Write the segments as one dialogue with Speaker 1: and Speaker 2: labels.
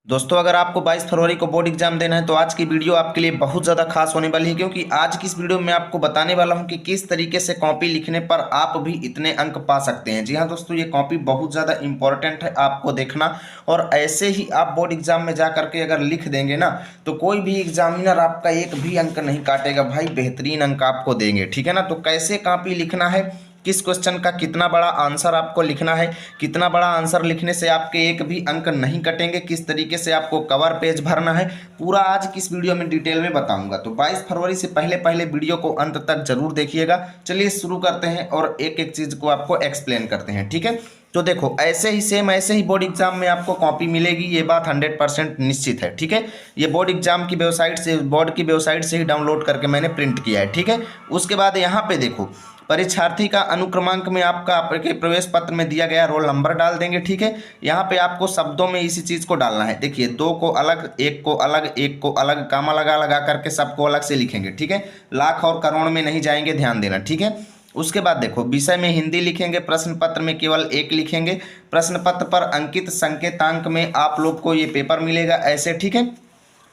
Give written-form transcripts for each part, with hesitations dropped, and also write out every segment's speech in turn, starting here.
Speaker 1: दोस्तों अगर आपको 22 फरवरी को बोर्ड एग्जाम देना है तो आज की वीडियो आपके लिए बहुत ज़्यादा खास होने वाली है, क्योंकि आज की इस वीडियो में आपको बताने वाला हूं कि किस तरीके से कॉपी लिखने पर आप भी इतने अंक पा सकते हैं। जी हां दोस्तों, ये कॉपी बहुत ज़्यादा इंपॉर्टेंट है आपको देखना, और ऐसे ही आप बोर्ड एग्जाम में जा करके अगर लिख देंगे ना तो कोई भी एग्जामिनर आपका एक भी अंक नहीं काटेगा भाई, बेहतरीन अंक आपको देंगे। ठीक है ना, तो कैसे कॉपी लिखना है, किस क्वेश्चन का कितना बड़ा आंसर आपको लिखना है, कितना बड़ा आंसर लिखने से आपके एक भी अंक नहीं कटेंगे, किस तरीके से आपको कवर पेज भरना है, पूरा आज की इस वीडियो में डिटेल में बताऊंगा। तो 22 फरवरी से पहले पहले वीडियो को अंत तक जरूर देखिएगा। चलिए शुरू करते हैं और एक एक चीज को आपको एक्सप्लेन करते हैं। ठीक है, तो देखो ऐसे ही सेम ऐसे ही बोर्ड एग्जाम में आपको कॉपी मिलेगी, ये बात 100% निश्चित है। ठीक है, ये बोर्ड एग्जाम की वेबसाइट से, बोर्ड की वेबसाइट से ही डाउनलोड करके मैंने प्रिंट किया है। ठीक है, उसके बाद यहाँ पे देखो परीक्षार्थी का अनुक्रमांक में आपका आपके प्रवेश पत्र में दिया गया रोल नंबर डाल देंगे। ठीक है, यहाँ पे आपको शब्दों में इसी चीज को डालना है। देखिए, दो को अलग, एक को अलग, एक को अलग, कामा लगा लगा करके सबको अलग से लिखेंगे। ठीक है, लाख और करोड़ में नहीं जाएंगे, ध्यान देना। ठीक है, उसके बाद देखो विषय में हिंदी लिखेंगे, प्रश्न पत्र में केवल एक लिखेंगे। प्रश्न पत्र पर अंकित संकेतांक में आप लोग को ये पेपर मिलेगा ऐसे। ठीक है,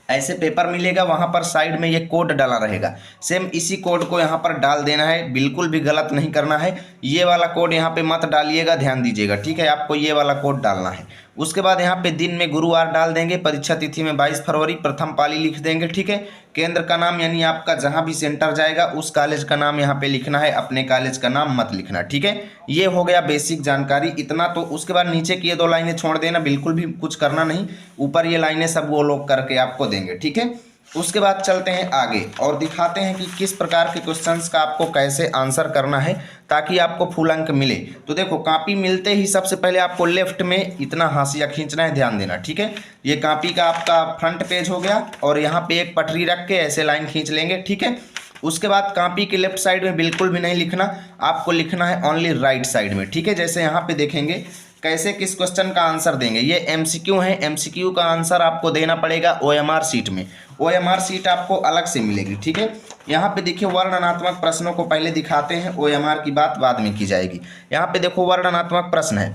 Speaker 1: ऐसे पेपर मिलेगा, वहां पर साइड में ये कोड डाला रहेगा, सेम इसी कोड को यहाँ पर डाल देना है, बिल्कुल भी गलत नहीं करना है। ये वाला कोड यहाँ पे मत डालिएगा, ध्यान दीजिएगा। ठीक है, आपको ये वाला कोड डालना है। उसके बाद यहाँ पे दिन में गुरुवार डाल देंगे, परीक्षा तिथि में 22 फरवरी, प्रथम पाली लिख देंगे। ठीक है, केंद्र का नाम यानी आपका जहां भी सेंटर जाएगा उस कॉलेज का नाम यहाँ पे लिखना है, अपने कॉलेज का नाम मत लिखना। ठीक है, ये हो गया बेसिक जानकारी इतना। तो उसके बाद नीचे की ये दो लाइनें छोड़ देना, बिल्कुल भी कुछ करना नहीं, ऊपर ये लाइनें सब वो लोग करके आपको देंगे। ठीक है, उसके बाद चलते हैं आगे और दिखाते हैं कि किस प्रकार के क्वेश्चंस का आपको कैसे आंसर करना है ताकि आपको फुल अंक मिले। तो देखो, कॉपी मिलते ही सबसे पहले आपको लेफ्ट में इतना हाशिया खींचना है, ध्यान देना। ठीक है, ये कॉपी का आपका फ्रंट पेज हो गया और यहाँ पे एक पटरी रख के ऐसे लाइन खींच लेंगे। ठीक है, उसके बाद कॉपी के लेफ्ट साइड में बिल्कुल भी नहीं लिखना, आपको लिखना है ओनली राइट साइड में। ठीक है, जैसे यहाँ पे देखेंगे कैसे किस क्वेश्चन का आंसर देंगे। ये एमसीक्यू है, एमसीक्यू का आंसर आपको देना पड़ेगा ओएमआर सीट में, ओएमआर सीट आपको अलग से मिलेगी। ठीक है, यहाँ पे देखिए वर्णनात्मक प्रश्नों को पहले दिखाते हैं, ओएमआर की बात बाद में की जाएगी। यहाँ पे देखो वर्णनात्मक प्रश्न है,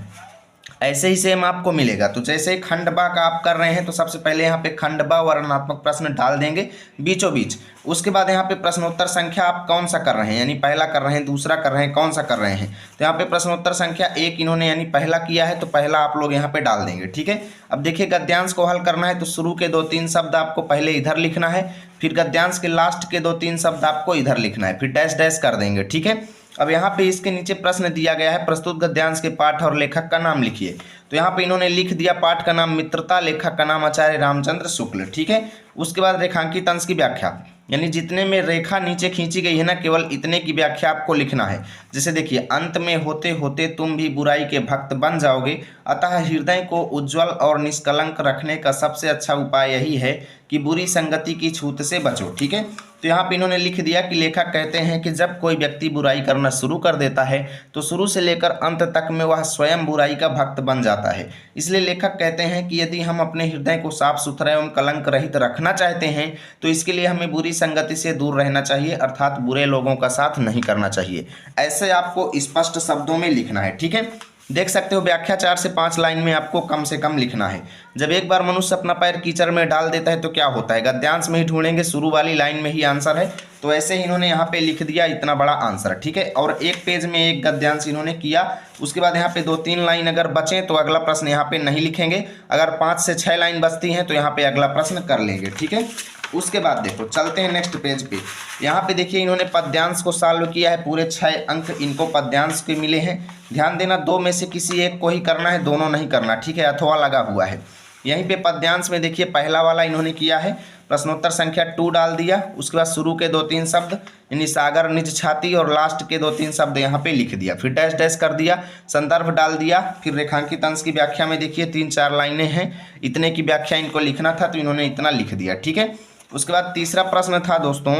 Speaker 1: ऐसे ही सेम आपको मिलेगा। तो जैसे खंडबा का आप कर रहे हैं तो सबसे पहले यहाँ पे खंडबा वर्णनात्मक प्रश्न डाल देंगे बीचों बीच। उसके बाद यहाँ पे प्रश्नोत्तर संख्या आप कौन सा कर रहे हैं, यानी पहला कर रहे हैं, दूसरा कर रहे हैं, कौन सा कर रहे हैं। तो यहाँ पे प्रश्नोत्तर संख्या 1 इन्होंने यानी पहला किया है तो पहला आप लोग यहाँ पे डाल देंगे। ठीक है, अब देखिए गद्यांश को हल करना है तो शुरू के 2-3 शब्द आपको पहले इधर लिखना है, फिर गद्यांश के लास्ट के 2-3 शब्द आपको इधर लिखना है, फिर डैश डैश कर देंगे। ठीक है, अब यहाँ पे इसके नीचे प्रश्न दिया गया है, प्रस्तुत गद्यांश के पाठ और लेखक का नाम लिखिए। तो यहाँ पे इन्होंने लिख दिया पाठ का नाम मित्रता, लेखक का नाम आचार्य रामचंद्र शुक्ल। ठीक है, उसके बाद रेखांकित अंश की व्याख्या, यानी जितने में रेखा नीचे खींची गई है ना, केवल इतने की व्याख्या आपको लिखना है। जैसे देखिए, अंत में होते होते तुम भी बुराई के भक्त बन जाओगे, अतः हृदय को उज्जवल और निष्कलंक रखने का सबसे अच्छा उपाय यही है कि बुरी संगति की छूत से बचो। ठीक है, तो यहाँ पे इन्होंने लिख दिया कि लेखक कहते हैं कि जब कोई व्यक्ति बुराई करना शुरू कर देता है तो शुरू से लेकर अंत तक में वह स्वयं बुराई का भक्त बन जाता है। इसलिए लेखक कहते हैं कि यदि हम अपने हृदय को साफ सुथरा एवं कलंक रहित रखना चाहते हैं तो इसके लिए हमें बुरी संगति से दूर रहना चाहिए, अर्थात बुरे लोगों का साथ नहीं करना चाहिए। ऐसे आपको स्पष्ट शब्दों में लिखना है। ठीक है, देख सकते हो व्याख्या 4 से 5 लाइन में आपको कम से कम लिखना है। जब एक बार मनुष्य अपना पैर कीचड़ में डाल देता है तो क्या होता है, गद्यांश में ही ढूंढेंगे, शुरू वाली लाइन में ही आंसर है। तो ऐसे ही इन्होंने यहाँ पे लिख दिया इतना बड़ा आंसर। ठीक है, और एक पेज में एक गद्यांश इन्होंने किया। उसके बाद यहाँ पे 2-3 लाइन अगर बचें तो अगला प्रश्न यहाँ पे नहीं लिखेंगे, अगर 5 से 6 लाइन बचती हैं तो यहाँ पे अगला प्रश्न कर लेंगे। ठीक है, उसके बाद देखो चलते हैं नेक्स्ट पेज पे। यहाँ पे देखिए इन्होंने पद्यांश को सॉल्व किया है, पूरे 6 अंक इनको पद्यांश के मिले हैं। ध्यान देना, 2 में से किसी एक को ही करना है, दोनों नहीं करना। ठीक है, अथवा लगा हुआ है। यहीं पे पद्यांश में देखिए पहला वाला इन्होंने किया है, प्रश्नोत्तर संख्या 2 डाल दिया। उसके बाद शुरू के 2-3 शब्द यानी सागर निज छाती और लास्ट के 2-3 शब्द यहाँ पे लिख दिया, फिर डैश डैश कर दिया, संदर्भ डाल दिया। फिर रेखांकित अंश की व्याख्या में देखिए 3-4 लाइनें हैं, इतने की व्याख्या इनको लिखना था तो इन्होंने इतना लिख दिया। ठीक है, उसके बाद तीसरा प्रश्न था दोस्तों,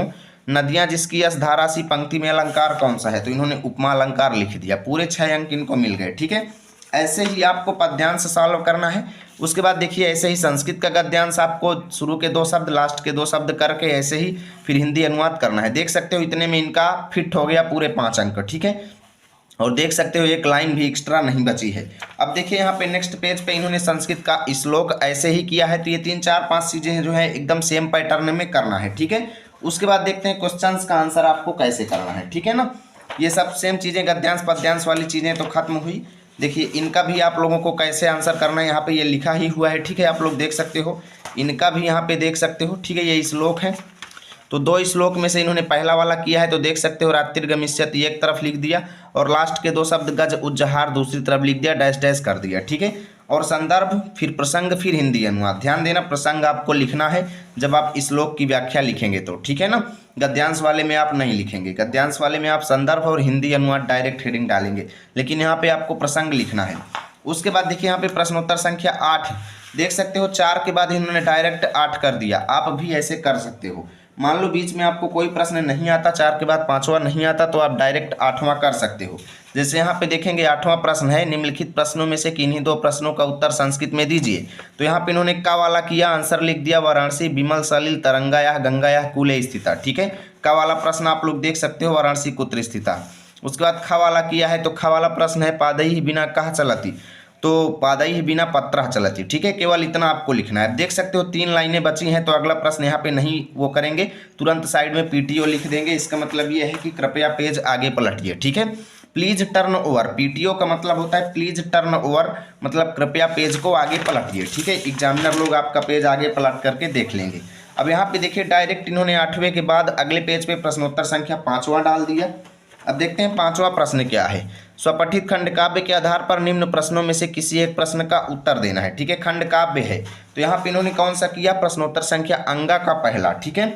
Speaker 1: नदियां जिसकी यश धारा सी पंक्ति में अलंकार कौन सा है, तो इन्होंने उपमा अलंकार लिख दिया, पूरे 6 अंक इनको मिल गए। ठीक है, ऐसे ही आपको पद्यांश सॉल्व करना है। उसके बाद देखिए ऐसे ही संस्कृत का गद्यांश आपको शुरू के 2 शब्द लास्ट के 2 शब्द करके ऐसे ही फिर हिंदी अनुवाद करना है। देख सकते हो इतने में इनका फिट हो गया पूरे 5 अंक। ठीक है, और देख सकते हो एक लाइन भी एक्स्ट्रा नहीं बची है। अब देखिए यहाँ पे नेक्स्ट पेज पे इन्होंने संस्कृत का श्लोक ऐसे ही किया है, तो ये 3 4 5 चीजें जो है एकदम सेम पैटर्न में करना है, ठीक है। उसके बाद देखते हैं क्वेश्चंस का आंसर आपको कैसे करना है, ठीक है ना। ये सब सेम चीजें, गद्यांश पद्यांश वाली चीजें तो खत्म हुई। देखिए इनका भी आप लोगों को कैसे आंसर करना है यहाँ पे ये लिखा ही हुआ है, ठीक है, आप लोग देख सकते हो। इनका भी यहाँ पे देख सकते हो, ठीक है, ये श्लोक है। तो 2 श्लोक में से इन्होंने पहला वाला किया है, तो देख सकते हो रात्रिर्गमिष्यति एक तरफ लिख दिया और लास्ट के 2 शब्द गज उज्जहार दूसरी तरफ लिख दिया, डैश डैश कर दिया, ठीक है। और संदर्भ, फिर प्रसंग, फिर हिंदी अनुवाद। ध्यान देना प्रसंग आपको लिखना है जब आप श्लोक की व्याख्या लिखेंगे तो, ठीक है ना। गद्यांश वाले में आप नहीं लिखेंगे, गद्यांश वाले में आप संदर्भ और हिंदी अनुवाद डायरेक्ट हेडिंग डालेंगे, लेकिन यहाँ पे आपको प्रसंग लिखना है। उसके बाद देखिए यहाँ पे प्रश्नोत्तर संख्या 8 देख सकते हो, 4 के बाद इन्होंने डायरेक्ट 8 कर दिया। आप भी ऐसे कर सकते हो। मान लो बीच में आपको कोई प्रश्न नहीं आता, 4 के बाद 5वां नहीं आता, तो आप डायरेक्ट 8वां कर सकते हो। जैसे यहाँ पे देखेंगे 8वां प्रश्न है, निम्नलिखित प्रश्नों में से किन्हीं 2 प्रश्नों का उत्तर संस्कृत में दीजिए। तो यहाँ पे इन्होंने का वाला किया, आंसर लिख दिया वाराणसी विमल सलिल तरंगाया गंगाया कूले स्थिता, ठीक है। का वाला प्रश्न आप लोग देख सकते हो, वाराणसी कुत्र स्थिता। उसके बाद ख वाला किया है, तो ख वाला प्रश्न है पादई बिना कह चलती, तो पादई बिना पत्र चलती, ठीक है। केवल इतना आपको लिखना है। देख सकते हो 3 लाइनें बची हैं, तो अगला प्रश्न यहाँ पे नहीं वो करेंगे, तुरंत साइड में पीटीओ लिख देंगे। इसका मतलब ये है कि कृपया पेज आगे पलटिए, ठीक है। प्लीज टर्न ओवर, पीटीओ का मतलब होता है प्लीज टर्न ओवर, मतलब कृपया पेज को आगे पलटिए, ठीक है। एग्जामिनर लोग आपका पेज आगे पलट करके देख लेंगे। अब यहाँ पे देखिए डायरेक्ट इन्होंने 8वें के बाद अगले पेज पे प्रश्नोत्तर संख्या 5वां डाल दिया। अब देखते हैं 5वां प्रश्न क्या है। स्वपठित खंड काव्य के आधार पर निम्न प्रश्नों में से किसी एक प्रश्न का उत्तर देना है, ठीक है। खंड काव्य है, तो यहाँ पे इन्होंने कौन सा किया, प्रश्नोत्तर संख्या अंगा का पहला, ठीक है।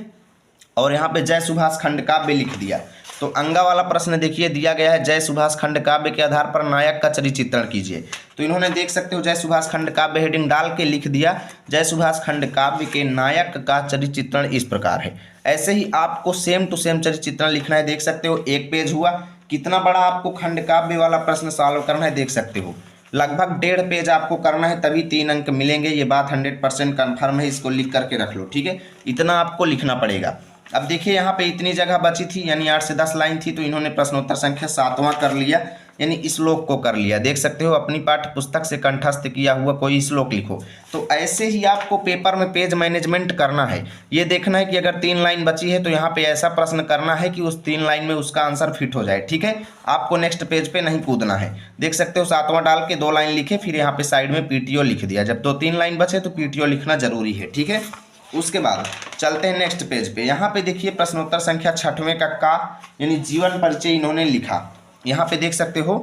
Speaker 1: और यहाँ पे जय सुभाष खंड काव्य लिख दिया। तो अंगा वाला प्रश्न देखिए दिया गया है, जय सुभाष खंड काव्य के आधार पर नायक का चरित्रण कीजिए। तो इन्होंने देख सकते हो जय सुभाष खंड काव्य हेडिंग डाल के लिख दिया, जय सुभाष खंड काव्य के नायक का चरित्रण इस प्रकार है। ऐसे ही आपको सेम टू सेम चरित्रण लिखना है। देख सकते हो 1 पेज हुआ, कितना बड़ा आपको खंड काव्य वाला प्रश्न सॉल्व करना है, देख सकते हो लगभग 1.5 पेज आपको करना है, तभी 3 अंक मिलेंगे। ये बात 100% कन्फर्म है, इसको लिख करके रख लो, ठीक है। इतना आपको लिखना पड़ेगा। अब देखिए यहाँ पे इतनी जगह बची थी, यानी 8 से 10 लाइन थी, तो इन्होंने प्रश्नोत्तर संख्या 7वां कर लिया, यानी श्लोक को कर लिया। देख सकते हो अपनी पाठ्य पुस्तक से कंठस्थ किया हुआ कोई श्लोक लिखो। तो ऐसे ही आपको पेपर में पेज मैनेजमेंट करना है। ये देखना है कि अगर 3 लाइन बची है तो यहाँ पे ऐसा प्रश्न करना है कि उस 3 लाइन में उसका आंसर फिट हो जाए, ठीक है। आपको नेक्स्ट पेज पे नहीं कूदना है। देख सकते हो 7वां डाल के 2 लाइन लिखे, फिर यहाँ पे साइड में पीटीओ लिख दिया। जब 2-3 लाइन बचे तो पीटीओ लिखना जरूरी है, ठीक है। उसके बाद चलते हैं नेक्स्ट पेज पे। यहाँ पे देखिए प्रश्नोत्तर संख्या 6वें का यानी जीवन परिचय इन्होंने लिखा। यहाँ पे देख सकते हो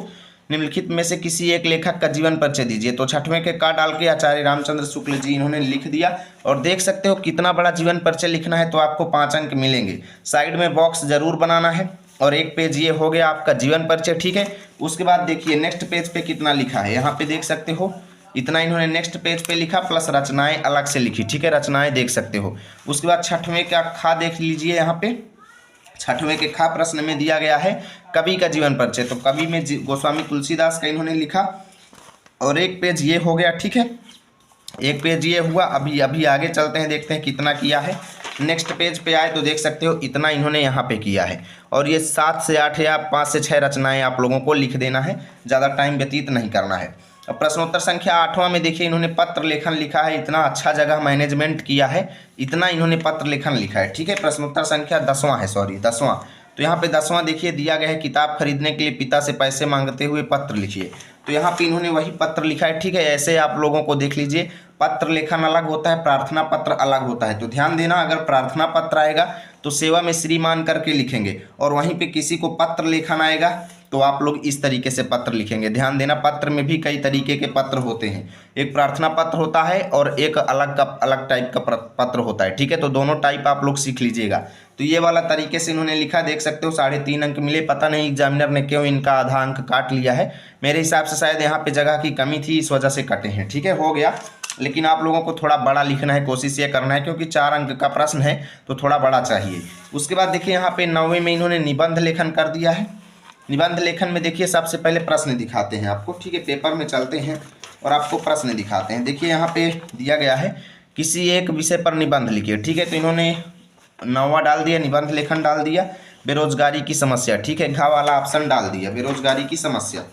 Speaker 1: निम्नलिखित में से किसी एक लेखक का जीवन परिचय दीजिए। तो 6वें के का डाल के आचार्य रामचंद्र शुक्ल जी इन्होंने लिख दिया। और देख सकते हो कितना बड़ा जीवन परिचय लिखना है, तो आपको 5 अंक मिलेंगे। साइड में बॉक्स जरूर बनाना है। और 1 पेज ये हो गया आपका जीवन परिचय, ठीक है। उसके बाद देखिए नेक्स्ट पेज पे कितना लिखा है, यहाँ पे देख सकते हो इतना इन्होंने नेक्स्ट पेज पे लिखा, प्लस रचनाएं अलग से लिखी, ठीक है। रचनाएं देख सकते हो। उसके बाद 6वें का खा देख लीजिए। यहाँ पे 6वें के खा प्रश्न में दिया गया है कवि का जीवन परिचय। तो कवि में गोस्वामी तुलसीदास का इन्होंने लिखा। और 1 पेज ये हो गया, ठीक है। 1 पेज ये हुआ। अभी आगे चलते हैं, देखते हैं कितना किया है। नेक्स्ट पेज पे आए तो देख सकते हो इतना इन्होंने यहाँ पे किया है। और ये 7 से 8 या 5 से 6 रचनाएं आप लोगों को लिख देना है, ज़्यादा टाइम व्यतीत नहीं करना है। अब प्रश्नोत्तर संख्या 8वां में देखिए इन्होंने पत्र लेखन लिखा है। इतना अच्छा जगह मैनेजमेंट किया है, इतना इन्होंने पत्र लेखन लिखा है, ठीक है। प्रश्नोत्तर संख्या 10वां है, सॉरी 10वां। तो यहाँ पे 10वां देखिए दिया गया है, किताब खरीदने के लिए पिता से पैसे मांगते हुए पत्र लिखिए। तो यहाँ पे इन्होंने वही पत्र लिखा है, ठीक है। ऐसे आप लोगों को देख लीजिए, पत्र लेखन अलग होता है, प्रार्थना पत्र अलग होता है। तो ध्यान देना, अगर प्रार्थना पत्र आएगा तो सेवा में श्रीमान करके लिखेंगे, और वहीं पे किसी को पत्र लेखन आएगा तो आप लोग इस तरीके से पत्र लिखेंगे। ध्यान देना, पत्र में भी कई तरीके के पत्र होते हैं। एक प्रार्थना पत्र होता है और एक अलग टाइप का पत्र होता है, ठीक है। तो दोनों टाइप आप लोग सीख लीजिएगा। तो ये वाला तरीके से इन्होंने लिखा, देख सकते हो 3.5 अंक मिले। पता नहीं एग्जामिनर ने क्यों इनका आधा अंक काट लिया है। मेरे हिसाब से शायद यहाँ पे जगह की कमी थी, इस वजह से कटे हैं, ठीक है। हो गया, लेकिन आप लोगों को थोड़ा बड़ा लिखना है, कोशिश ये करना है, क्योंकि 4 अंक का प्रश्न है तो थोड़ा बड़ा चाहिए। उसके बाद देखिए यहाँ पे 9वें में इन्होंने निबंध लेखन कर दिया है। निबंध लेखन में देखिए सबसे पहले प्रश्न दिखाते हैं आपको, ठीक है। पेपर में चलते हैं और आपको प्रश्न दिखाते हैं। देखिए यहाँ पे दिया गया है किसी एक विषय पर निबंध लिखिए, ठीक है। तो इन्होंने 9वां डाल दिया, निबंध लेखन डाल दिया। बेरोजगारी की समस्या, ठीक है, घा वाला ऑप्शन डाल दिया, बेरोजगारी की समस्या।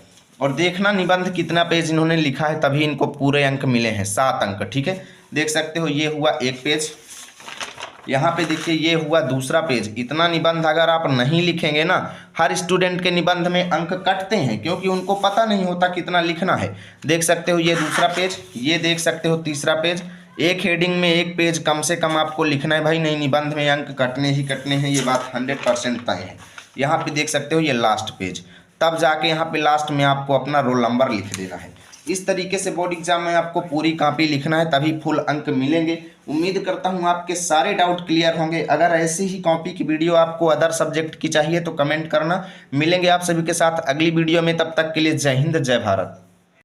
Speaker 1: और देखना निबंध कितना पेज इन्होंने लिखा है, तभी इनको पूरे अंक मिले हैं, 7 अंक, ठीक है। देख सकते हो ये हुआ एक पेज, यहाँ पे देखिए ये हुआ दूसरा पेज। इतना निबंध अगर आप नहीं लिखेंगे ना, हर स्टूडेंट के निबंध में अंक कटते हैं क्योंकि उनको पता नहीं होता कितना लिखना है। देख सकते हो ये दूसरा पेज, ये देख सकते हो तीसरा पेज। एक हेडिंग में एक पेज कम से कम आपको लिखना है भाई, नहीं निबंध में अंक कटने ही कटने हैं, ये बात 100% तय है। यहाँ पे देख सकते हो ये लास्ट पेज, तब जाके यहाँ पे लास्ट में आपको अपना रोल नंबर लिख देना है। इस तरीके से बोर्ड एग्जाम में आपको पूरी कॉपी लिखना है, तभी फुल अंक मिलेंगे। उम्मीद करता हूँ आपके सारे डाउट क्लियर होंगे। अगर ऐसी ही कॉपी की वीडियो आपको अदर सब्जेक्ट की चाहिए तो कमेंट करना। मिलेंगे आप सभी के साथ अगली वीडियो में, तब तक के लिए जय हिंद जय भारत।